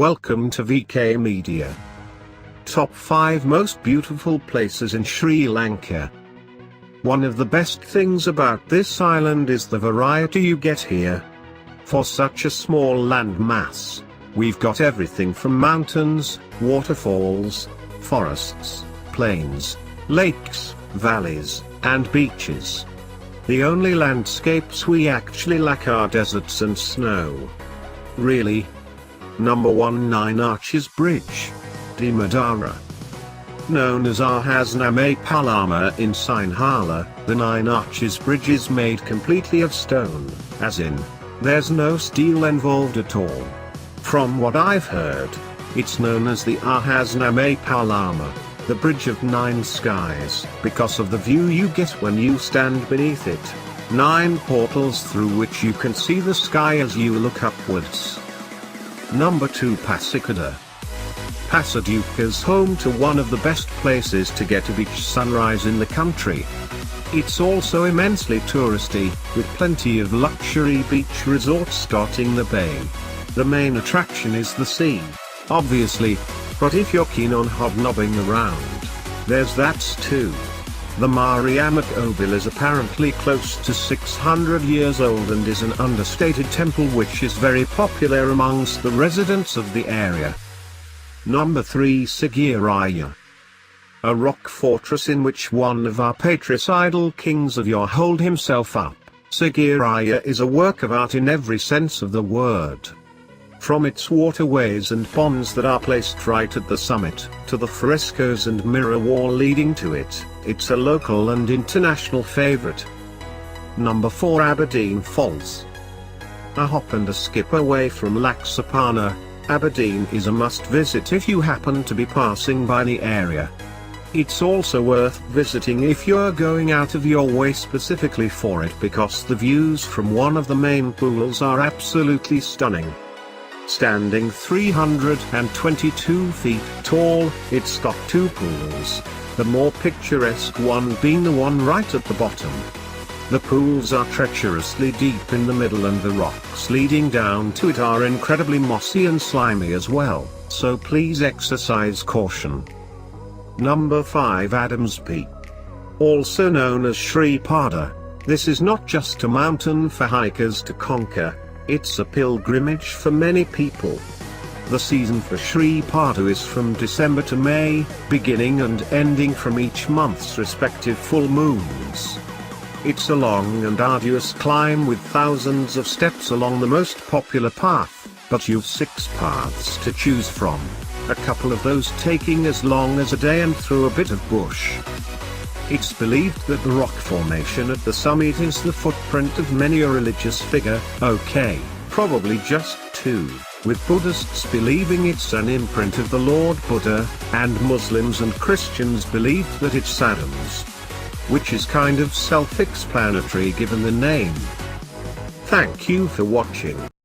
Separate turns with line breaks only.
Welcome to VK Media. Top 5 most beautiful places in Sri Lanka. One of the best things about this island is the variety you get here. For such a small land mass, we've got everything from mountains, waterfalls, forests, plains, lakes, valleys, and beaches. The only landscapes we actually lack are deserts and snow. Really? Number 1, Nine Arches Bridge, Di Madara. Known as Ahasname Palama in Sinhala, the Nine Arches Bridge is made completely of stone, as in, there's no steel involved at all. From what I've heard, it's known as the Ahasname Palama, the Bridge of Nine Skies, because of the view you get when you stand beneath it. 9 portals through which you can see the sky as you look upwards. Number 2, Passaduka. Passaduka's home to one of the best places to get a beach sunrise in the country. It's also immensely touristy, with plenty of luxury beach resorts dotting the bay. The main attraction is the sea, obviously, but if you're keen on hobnobbing around, there's that too. The Mariammat Obil is apparently close to 600 years old and is an understated temple which is very popular amongst the residents of the area. Number 3, Sigiriya. A rock fortress in which one of our patricidal kings of yore holed himself up. Sigiriya is a work of art in every sense of the word. From its waterways and ponds that are placed right at the summit, to the frescoes and mirror wall leading to it, it's a local and international favorite. Number 4, Aberdeen Falls. A hop and a skip away from Laksapana, Aberdeen is a must-visit if you happen to be passing by the area. It's also worth visiting if you're going out of your way specifically for it because the views from one of the main pools are absolutely stunning. Standing 322 feet tall, it's got 2 pools, the more picturesque one being the one right at the bottom. The pools are treacherously deep in the middle and the rocks leading down to it are incredibly mossy and slimy as well, so please exercise caution. Number 5, Adams Peak. Also known as Sri Pada, this is not just a mountain for hikers to conquer, it's a pilgrimage for many people. The season for Sri Pada is from December to May, beginning and ending from each month's respective full moons. It's a long and arduous climb with thousands of steps along the most popular path, but you've 6 paths to choose from, a couple of those taking as long as a day and through a bit of bush. It's believed that the rock formation at the summit is the footprint of many a religious figure, okay, probably just 2, with Buddhists believing it's an imprint of the Lord Buddha, and Muslims and Christians believe that it's Adam's. Which is kind of self-explanatory given the name. Thank you for watching.